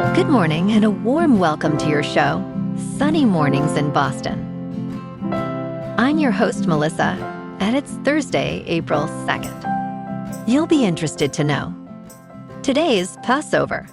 Good morning and a warm welcome to your show, Sunny Mornings in Boston. I'm your host, Melissa, and it's Thursday, April 2nd. You'll be interested to know. Today is Passover.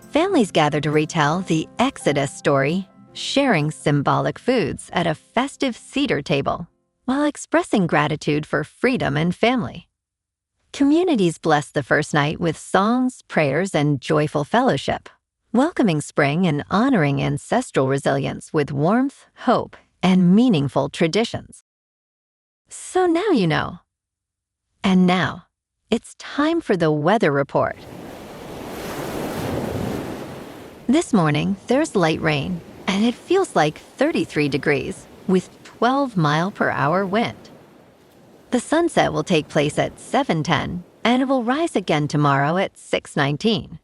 Families gather to retell the Exodus story, sharing symbolic foods at a festive Seder table while expressing gratitude for freedom and family. Communities bless the first night with songs, prayers, and joyful fellowship, welcoming spring and honoring ancestral resilience with warmth, hope, and meaningful traditions. So now you know. And now, it's time for the weather report. This morning, there's light rain, and it feels like 33 degrees with 12-mile-per-hour wind. The sunset will take place at 7:10, and it will rise again tomorrow at 6:19.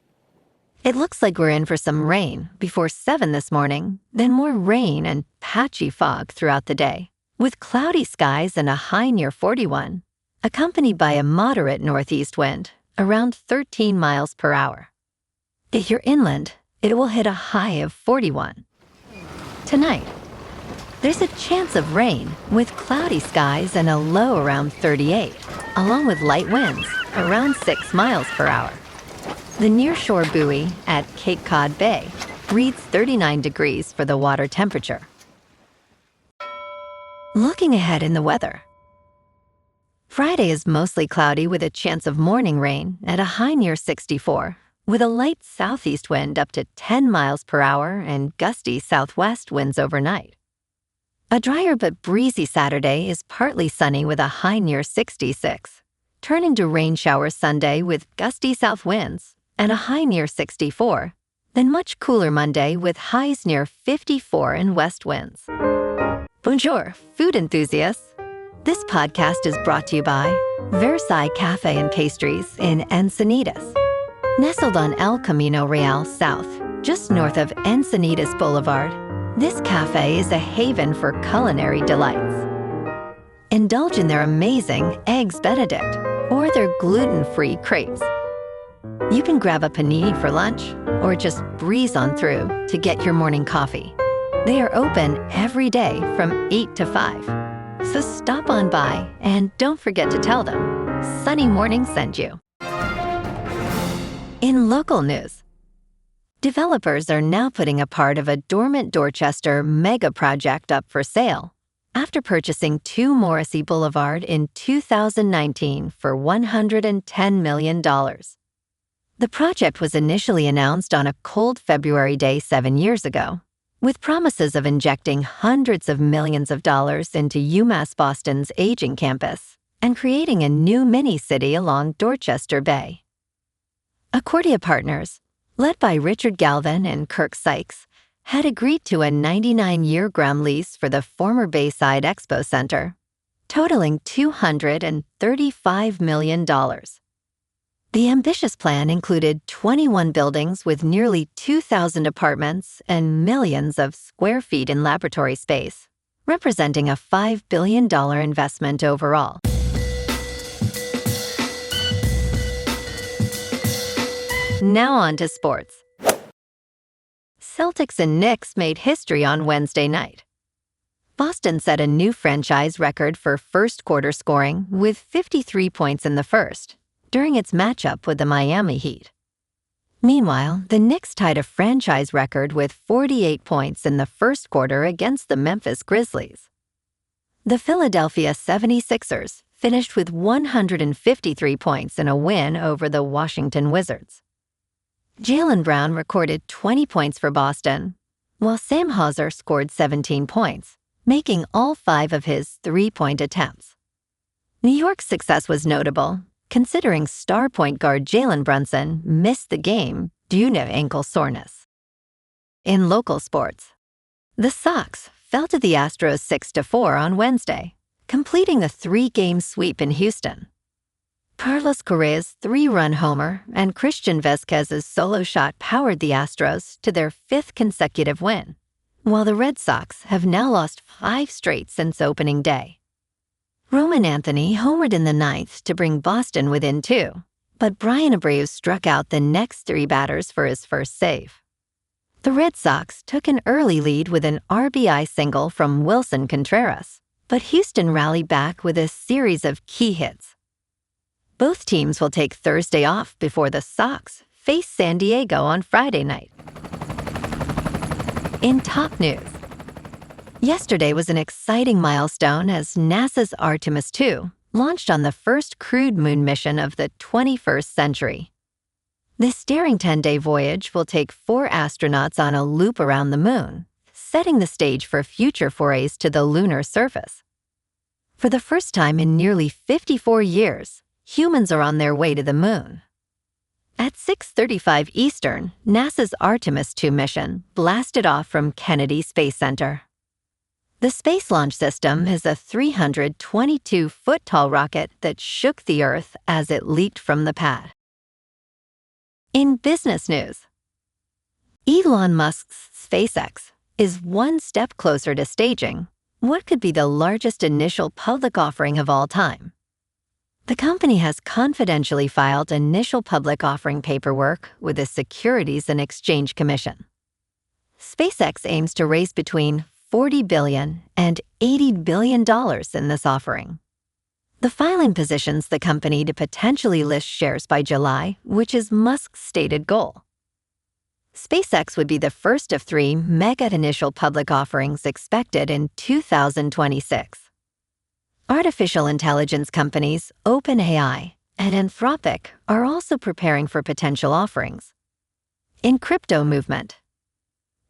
It looks like we're in for some rain before 7 this morning, then more rain and patchy fog throughout the day, with cloudy skies and a high near 41, accompanied by a moderate northeast wind, around 13 miles per hour. If you're inland, it will hit a high of 41. Tonight, there's a chance of rain with cloudy skies and a low around 38, along with light winds around 6 miles per hour. The nearshore buoy at Cape Cod Bay reads 39 degrees for the water temperature. Looking ahead in the weather. Friday is mostly cloudy with a chance of morning rain at a high near 64, with a light southeast wind up to 10 miles per hour and gusty southwest winds overnight. A drier but breezy Saturday is partly sunny with a high near 66, turning to rain showers Sunday with gusty south winds and a high near 64, then much cooler Monday with highs near 54 and west winds. Bonjour, food enthusiasts. This podcast is brought to you by Versailles Cafe and Pastries in Encinitas. Nestled on El Camino Real South, just north of Encinitas Boulevard, this cafe is a haven for culinary delights. Indulge in their amazing Eggs Benedict or their gluten-free crepes. You can grab a panini for lunch or just breeze on through to get your morning coffee. They are open every day from 8 to 5. So stop on by and don't forget to tell them Sunny Morning sent you. In local news, developers are now putting a part of a dormant Dorchester Megaproject up for sale after purchasing 2 Morrissey Boulevard in 2019 for $110 million. The project was initially announced on a cold February day 7 years ago, with promises of injecting hundreds of millions of dollars into UMass Boston's aging campus and creating a new mini-city along Dorchester Bay. Accordia Partners, led by Richard Galvin and Kirk Sykes, had agreed to a 99-year ground lease for the former Bayside Expo Center, totaling $235 million. The ambitious plan included 21 buildings with nearly 2,000 apartments and millions of square feet in laboratory space, representing a $5 billion investment overall. Now on to sports. Celtics and Knicks made history on Wednesday night. Boston set a new franchise record for first-quarter scoring with 53 points in the first, during its matchup with the Miami Heat. Meanwhile, the Knicks tied a franchise record with 48 points in the first quarter against the Memphis Grizzlies. The Philadelphia 76ers finished with 153 points in a win over the Washington Wizards. Jaylen Brown recorded 20 points for Boston, while Sam Hauser scored 17 points, making all 5 of his three-point attempts. New York's success was notable, considering star point guard Jalen Brunson missed the game due to ankle soreness. In local sports, the Sox fell to the Astros 6-4 on Wednesday, completing a 3-game sweep in Houston. Carlos Correa's 3-run homer and Christian Vazquez's solo shot powered the Astros to their 5th consecutive win, while the Red Sox have now lost 5 straight since opening day. Roman Anthony homered in the 9th to bring Boston within 2, but Brian Abreu struck out the next 3 batters for his first save. The Red Sox took an early lead with an RBI single from Wilson Contreras, but Houston rallied back with a series of key hits. Both teams will take Thursday off before the Sox face San Diego on Friday night. In top news, yesterday was an exciting milestone as NASA's Artemis II launched on the first crewed moon mission of the 21st century. This daring 10-day voyage will take 4 astronauts on a loop around the moon, setting the stage for future forays to the lunar surface. For the first time in nearly 54 years, humans are on their way to the moon. At 6:35 Eastern, NASA's Artemis II mission blasted off from Kennedy Space Center. The Space Launch System is a 322-foot-tall rocket that shook the Earth as it leaped from the pad. In business news, Elon Musk's SpaceX is one step closer to staging what could be the largest initial public offering of all time. The company has confidentially filed initial public offering paperwork with the Securities and Exchange Commission. SpaceX aims to raise between $40 billion and $80 billion in this offering. The filing positions the company to potentially list shares by July, which is Musk's stated goal. SpaceX would be the first of 3 mega initial public offerings expected in 2026. Artificial intelligence companies OpenAI and Anthropic are also preparing for potential offerings. In crypto movement,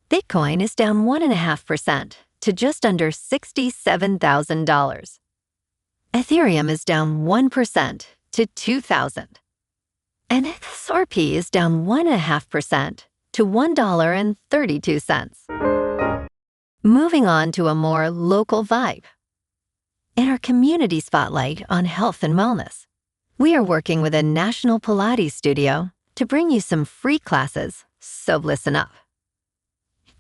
Bitcoin is down 1.5% to just under $67,000. Ethereum is down 1% to $2,000. And XRP is down 1.5% to $1.32. Moving on to a more local vibe. In our community spotlight on health and wellness, we are working with a national Pilates studio to bring you some free classes, so listen up.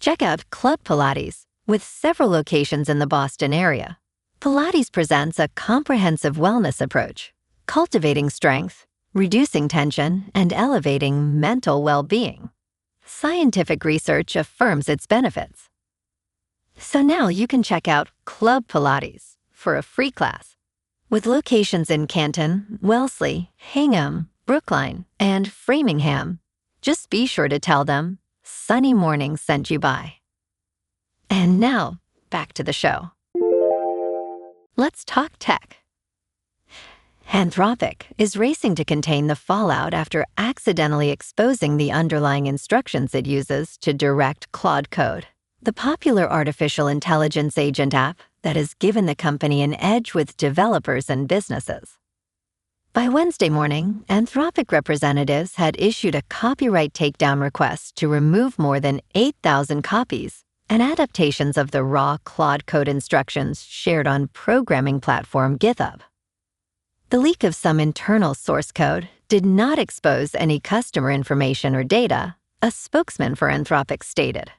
Check out Club Pilates, with several locations in the Boston area. Pilates presents a comprehensive wellness approach, cultivating strength, reducing tension, and elevating mental well-being. Scientific research affirms its benefits. So now you can check out Club Pilates for a free class. With locations in Canton, Wellesley, Hingham, Brookline, and Framingham, just be sure to tell them Sunny Morning sent you by. And now, back to the show. Let's talk tech. Anthropic is racing to contain the fallout after accidentally exposing the underlying instructions it uses to direct Claude Code, the popular artificial intelligence agent app that has given the company an edge with developers and businesses. By Wednesday morning, Anthropic representatives had issued a copyright takedown request to remove more than 8,000 copies and adaptations of the raw Claude Code instructions shared on programming platform GitHub. The leak of some internal source code did not expose any customer information or data, a spokesman for Anthropic stated.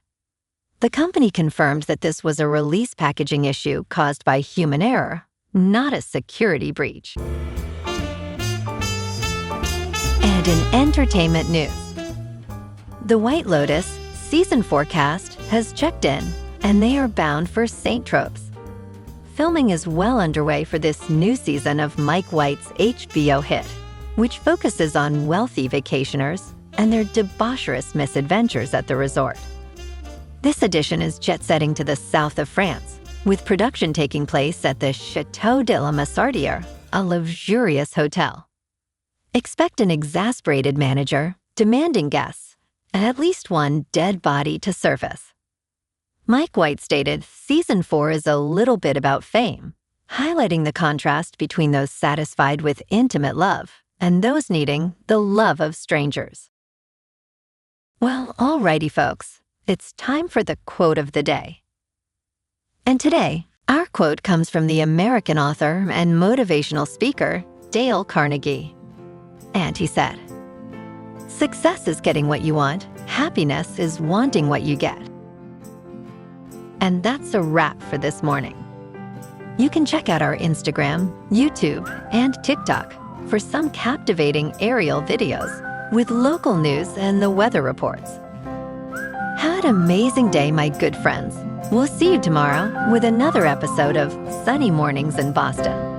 The company confirmed that this was a release packaging issue caused by human error, not a security breach. And in entertainment news, The White Lotus season 4 cast has checked in, and they are bound for St. Tropez. Filming is well underway for this new season of Mike White's HBO hit, which focuses on wealthy vacationers and their debaucherous misadventures at the resort. This edition is jet-setting to the south of France, with production taking place at the Château de la Massardière, a luxurious hotel. Expect an exasperated manager, demanding guests, and at least one dead body to surface. Mike White stated Season 4 is a little bit about fame, highlighting the contrast between those satisfied with intimate love and those needing the love of strangers. Well, alrighty, folks. It's time for the quote of the day. And today, our quote comes from the American author and motivational speaker, Dale Carnegie. And he said, "Success is getting what you want. Happiness is wanting what you get." And that's a wrap for this morning. You can check out our Instagram, YouTube, and TikTok for some captivating aerial videos with local news and the weather reports. Have an amazing day, my good friends. We'll see you tomorrow with another episode of Sunny Mornings in Boston.